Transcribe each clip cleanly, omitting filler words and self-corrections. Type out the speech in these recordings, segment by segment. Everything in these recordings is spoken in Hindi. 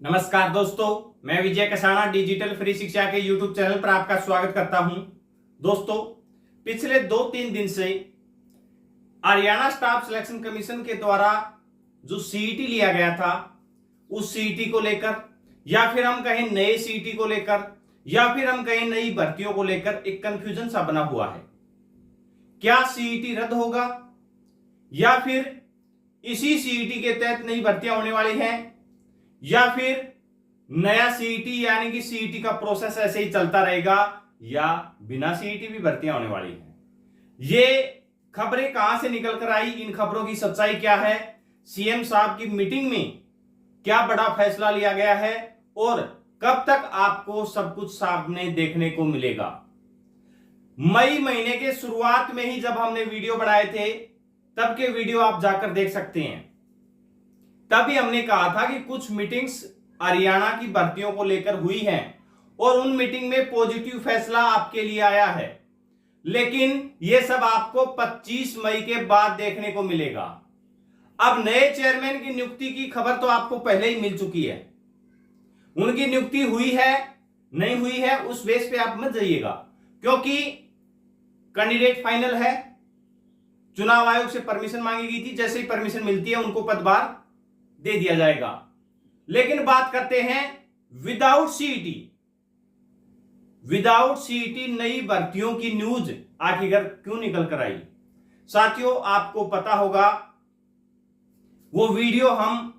नमस्कार दोस्तों, मैं विजय कसाना डिजिटल फ्री शिक्षा के YouTube चैनल पर आपका स्वागत करता हूं। दोस्तों, पिछले 2-3 दिन से हरियाणा स्टाफ सिलेक्शन कमीशन के द्वारा जो सीईटी लिया गया था, उस सीईटी को लेकर या फिर हम कहें नए सीईटी को लेकर या फिर हम कहें नई भर्तियों को लेकर एक कंफ्यूजन सा बना हुआ है। क्या सीईटी रद्द होगा या फिर इसी सीईटी के तहत नई भर्तियां होने वाली हैं या फिर नया सीईटी यानी कि सीईटी का प्रोसेस ऐसे ही चलता रहेगा या बिना सीईटी भी भर्तियां होने वाली हैं। ये खबरें कहां से निकल कर आई, इन खबरों की सच्चाई क्या है, सीएम साहब की मीटिंग में क्या बड़ा फैसला लिया गया है और कब तक आपको सब कुछ सामने देखने को मिलेगा। मई महीने के शुरुआत में ही जब हमने वीडियो बनाए थे, तब के वीडियो आप जाकर देख सकते हैं। तभी हमने कहा था कि कुछ मीटिंग्स हरियाणा की भर्तियों को लेकर हुई हैं और उन मीटिंग में पॉजिटिव फैसला आपके लिए आया है, लेकिन यह सब आपको 25 मई के बाद देखने को मिलेगा। अब नए चेयरमैन की नियुक्ति की खबर तो आपको पहले ही मिल चुकी है। उनकी नियुक्ति हुई है नहीं हुई है उस बेस पे आप मत जाइएगा, क्योंकि कैंडिडेट फाइनल है। चुनाव आयोग से परमिशन मांगी गई थी, जैसे ही परमिशन मिलती है उनको पदभार दे दिया जाएगा। लेकिन बात करते हैं विदाउट सीईटी नई भर्तियों की न्यूज आखिर क्यों निकल कर आई। साथियों, आपको पता होगा वो वीडियो हम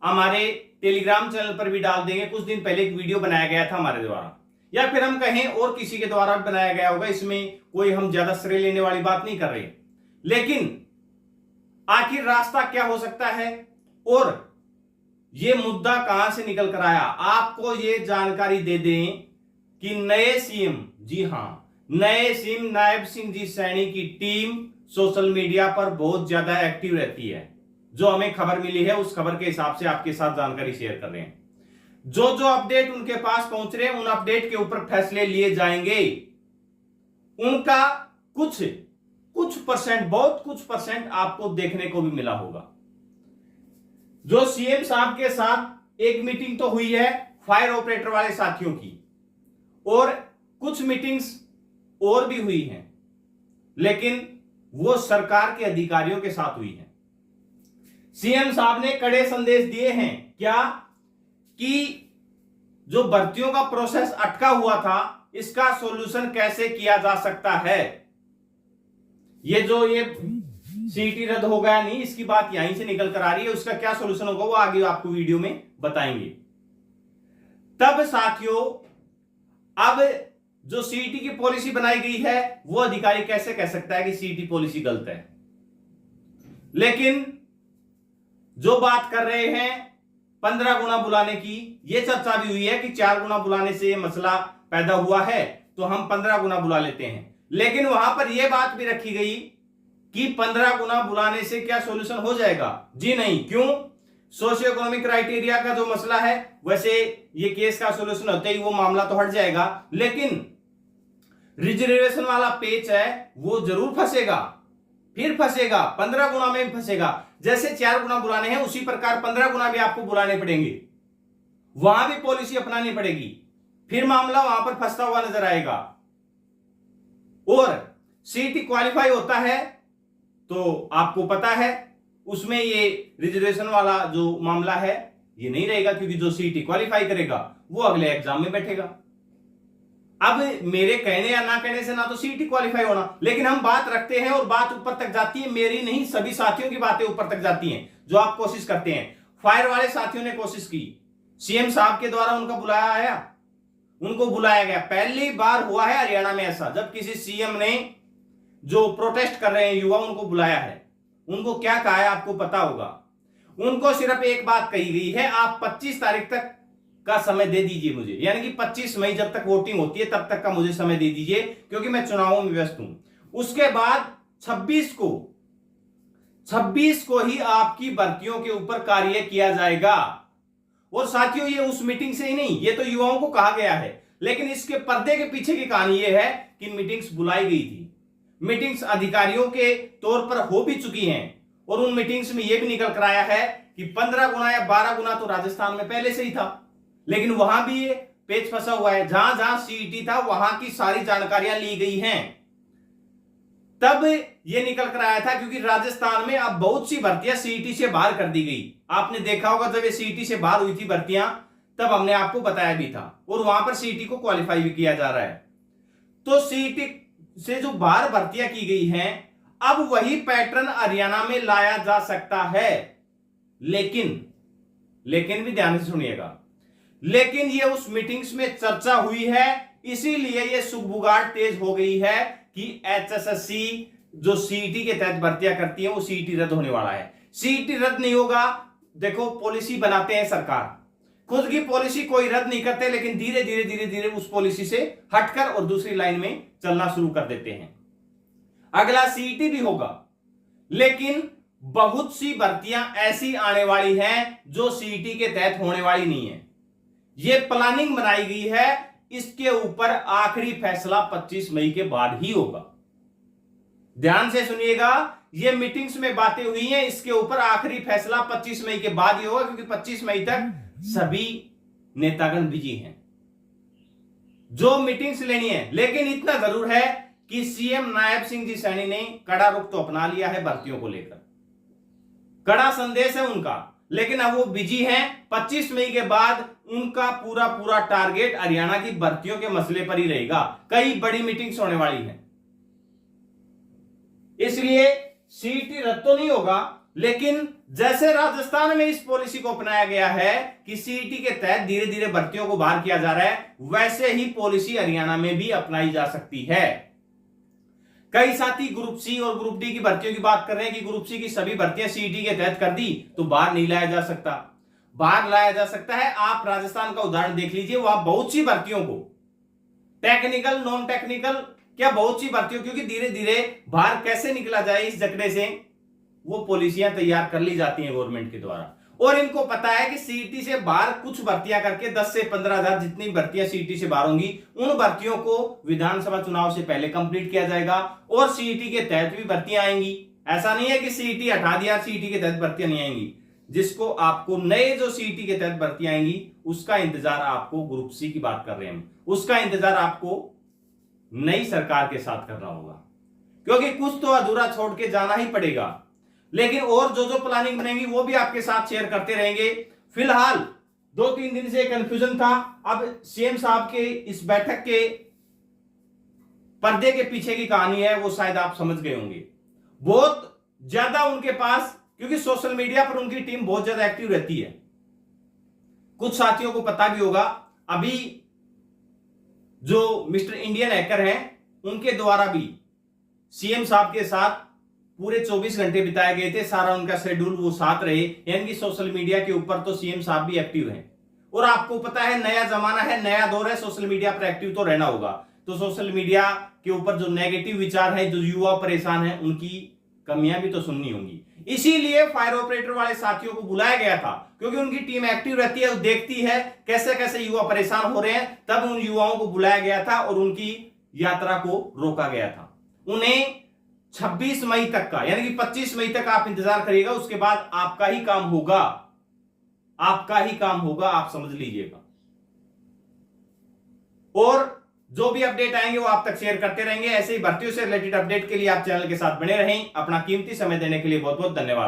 हमारे टेलीग्राम चैनल पर भी डाल देंगे। कुछ दिन पहले एक वीडियो बनाया गया था हमारे द्वारा, या फिर हम कहें और किसी के द्वारा बनाया गया होगा। इसमें कोई हम ज्यादा श्रेय लेने वाली बात नहीं कर रहे, लेकिन आखिर रास्ता क्या हो सकता है और यह मुद्दा कहां से निकल कर आया, आपको यह जानकारी दे दें कि नए सीएम, जी हां, नए सीएम नायब सिंह जी सैनी की टीम सोशल मीडिया पर बहुत ज्यादा एक्टिव रहती है। जो हमें खबर मिली है उस खबर के हिसाब से आपके साथ जानकारी शेयर कर रहे हैं। जो जो अपडेट उनके पास पहुंच रहे हैं, उन अपडेट के ऊपर फैसले लिए जाएंगे। उनका कुछ परसेंट, बहुत कुछ परसेंट आपको देखने को भी मिला होगा। जो सीएम साहब के साथ एक मीटिंग तो हुई है फायर ऑपरेटर वाले साथियों की, और कुछ मीटिंग्स और भी हुई हैं, लेकिन वो सरकार के अधिकारियों के साथ हुई हैं। सीएम साहब ने कड़े संदेश दिए हैं क्या कि जो भर्तियों का प्रोसेस अटका हुआ था, इसका सॉल्यूशन कैसे किया जा सकता है। ये सीईटी रद्द हो गया नहीं, इसकी बात यहीं से निकल कर आ रही है। उसका क्या सॉल्यूशन होगा वो आगे आपको वीडियो में बताएंगे। तब साथियों, अब जो सीईटी की पॉलिसी बनाई गई है, वो अधिकारी कैसे कह सकता है कि सीईटी पॉलिसी गलत है। लेकिन जो बात कर रहे हैं 15 गुना बुलाने की, यह चर्चा भी हुई है कि 4 गुना बुलाने से यह मसला पैदा हुआ है, तो हम 15 गुना बुला लेते हैं। लेकिन वहां पर यह बात भी रखी गई कि 15 गुना बुलाने से क्या सॉल्यूशन हो जाएगा। जी नहीं, क्यों? सोशियो इकोनॉमिक क्राइटेरिया का जो मसला है, वैसे ये केस का सॉल्यूशन होते ही वो मामला तो हट जाएगा, लेकिन रिजर्वेशन वाला पेच है वो जरूर फंसेगा, फिर फंसेगा, 15 गुना में भी फंसेगा। जैसे 4 गुना बुलाने हैं, उसी प्रकार 15 गुना भी आपको बुलाने पड़ेंगे, वहां भी पॉलिसी अपनानी पड़ेगी, फिर मामला वहां पर फंसता हुआ नजर आएगा। और सीईटी क्वालिफाई होता है तो आपको पता है उसमें ये रिजर्वेशन वाला जो मामला है ये नहीं रहेगा, क्योंकि जो सीईटी क्वालिफाई करेगा वो अगले एग्जाम में बैठेगा। अब मेरे कहने या ना कहने से ना तो सीईटी क्वालिफाई होना, लेकिन हम बात रखते हैं और बात ऊपर तक जाती है। मेरी नहीं, सभी साथियों की बातें ऊपर तक जाती हैं जो आप कोशिश करते हैं। फायर वाले साथियों ने कोशिश की, सीएम साहब के द्वारा उनका बुलाया आया, उनको बुलाया गया। पहली बार हुआ है हरियाणा में ऐसा, जब किसी सीएम ने जो प्रोटेस्ट कर रहे हैं युवा, उनको बुलाया है। उनको क्या कहा है आपको पता होगा। उनको सिर्फ एक बात कही गई है, आप 25 तारीख तक का समय दे दीजिए मुझे, यानी कि 25 मई जब तक वोटिंग होती है तब तक का मुझे समय दे दीजिए, क्योंकि मैं चुनावों में व्यस्त हूं। उसके बाद 26 को ही आपकी भर्तियों के ऊपर कार्य किया जाएगा। और साथियों, ये उस मीटिंग से ही नहीं, ये तो युवाओं को कहा गया है, लेकिन इसके पर्दे के पीछे की कहानी यह है कि मीटिंग्स बुलाई गई थी। मीटिंग्स अधिकारियों के तौर पर हो भी चुकी हैं, और उन मीटिंग्स में यह भी निकल कर आया है कि 15 गुना या 12 गुना तो राजस्थान में पहले से ही था, लेकिन वहां भी ये पेच फंसा हुआ है। जहां जहां सीईटी था वहां की सारी जानकारियां ली गई हैं, तब ये निकल कर आया था, क्योंकि राजस्थान में अब बहुत सी भर्तियां सीईटी से बाहर कर दी गई। आपने देखा होगा जब ये सीईटी से बाहर हुई थी भर्तियां, तब हमने आपको बताया भी था, और वहां पर सीईटी को क्वालिफाई भी किया जा रहा है। तो सीईटी से जो बाहर भर्तियां की गई हैं, अब वही पैटर्न हरियाणा में लाया जा सकता है। लेकिन भी ध्यान से सुनिएगा, लेकिन ये उस मीटिंग्स में चर्चा हुई है, इसीलिए ये सुगबुगाहट तेज हो गई है कि एचएसएससी जो सीईटी के तहत भर्तियां करती है वो सीईटी रद्द होने वाला है। सीईटी रद्द नहीं होगा। देखो, पॉलिसी बनाते हैं सरकार, खुद की पॉलिसी कोई रद्द नहीं करते, लेकिन धीरे धीरे उस पॉलिसी से हटकर और दूसरी लाइन में चलना शुरू कर देते हैं। अगला सीईटी भी होगा, लेकिन बहुत सी भर्तियां ऐसी आने वाली हैं जो सीईटी के तहत होने वाली नहीं है। यह प्लानिंग बनाई गई है, इसके ऊपर आखिरी फैसला 25 मई के बाद ही होगा। ध्यान से सुनिएगा, ये मीटिंग्स में बातें हुई हैं, इसके ऊपर आखिरी फैसला 25 मई के बाद ही होगा, क्योंकि 25 मई तक सभी नेतागण बिजी हैं जो मीटिंग्स लेनी है। लेकिन इतना जरूर है कि सीएम नायब सिंह जी सैनी ने कड़ा रुख तो अपना लिया है भर्तियों को लेकर, कड़ा संदेश है उनका, लेकिन अब वो बिजी हैं। 25 मई के बाद उनका पूरा टारगेट हरियाणा की भर्तियों के मसले पर ही रहेगा। कई बड़ी मीटिंग्स होने वाली हैं, इसलिए सीईटी रद्द तो नहीं होगा, लेकिन जैसे राजस्थान में इस पॉलिसी को अपनाया गया है कि सीईटी के तहत धीरे धीरे भर्तियों को बाहर किया जा रहा है, वैसे ही पॉलिसी हरियाणा में भी अपनाई जा सकती है। कई साथी ग्रुप सी और ग्रुप डी की भर्तियों की बात कर रहे हैं कि ग्रुप सी की सभी भर्तियां सीईटी के तहत कर दी तो बाहर नहीं लाया जा सकता। बाहर लाया जा सकता है। आप राजस्थान का उदाहरण देख लीजिए, वहां बहुत सी भर्तियों को, टेक्निकल नॉन टेक्निकल, क्या बहुत सी भर्तियों, क्योंकि धीरे धीरे बाहर कैसे निकला जाए इस जकड़े से, वो पॉलिसियां तैयार कर ली जाती हैं गवर्नमेंट के द्वारा। और इनको पता है कि सीईटी से बाहर कुछ भर्तियां करके 10 से 15,000 जितनी भर्तियां सीईटी से बाहर होंगी, उन भर्तियों को विधानसभा चुनाव से पहले कंप्लीट किया जाएगा और सीईटी के तहत भी भर्तियां आएंगी। ऐसा नहीं है कि सीईटी हटा दिया, सीईटी के तहत भर्तियां नहीं आएंगी। जिसको आपको नए जो सीईटी के तहत भर्तियां आएंगी उसका इंतजार आपको, ग्रुप सी की बात कर रहे हैं हम, उसका इंतजार आपको नई सरकार के साथ करना होगा, क्योंकि कुछ तो अधूरा छोड़ के जाना ही पड़ेगा। लेकिन और जो प्लानिंग बनेगी वो भी आपके साथ शेयर करते रहेंगे। फिलहाल 2-3 दिन से कंफ्यूजन था। अब सीएम साहब के इस बैठक के पर्दे के पीछे की कहानी है, वो शायद आप समझ गए होंगे। बहुत ज्यादा उनके पास, क्योंकि सोशल मीडिया पर उनकी टीम बहुत ज्यादा एक्टिव रहती है। कुछ साथियों को पता भी होगा, अभी जो मिस्टर इंडियन हैकर हैं उनके द्वारा भी सीएम साहब के साथ पूरे 24 घंटे बिताए गए थे। सारा उनका शेड्यूल वो साथ रहे, यानी कि सोशल मीडिया के ऊपर तो सीएम साहब भी एक्टिव हैं। और आपको पता है, नया जमाना है, नया दौर है, सोशल मीडिया पर एक्टिव तो रहना होगा। तो सोशल मीडिया के ऊपर जो नेगेटिव विचार है, जो युवा परेशान है, उनकी कमियां भी तो सुननी होंगी। इसीलिए फायर ऑपरेटर वाले साथियों को बुलाया गया था, क्योंकि उनकी टीम एक्टिव रहती है, वो देखती है कैसे कैसे युवा परेशान हो रहे हैं। तब उन युवाओं को बुलाया गया था और उनकी यात्रा को रोका गया था। उन्हें 26 मई तक का, यानी कि 25 मई तक आप इंतजार करिएगा, उसके बाद आपका ही काम होगा, आपका ही काम होगा, आप समझ लीजिएगा। और जो भी अपडेट आएंगे वो आप तक शेयर करते रहेंगे। ऐसे ही भर्तियों से रिलेटेड अपडेट के लिए आप चैनल के साथ बने रहें। अपना कीमती समय देने के लिए बहुत बहुत धन्यवाद।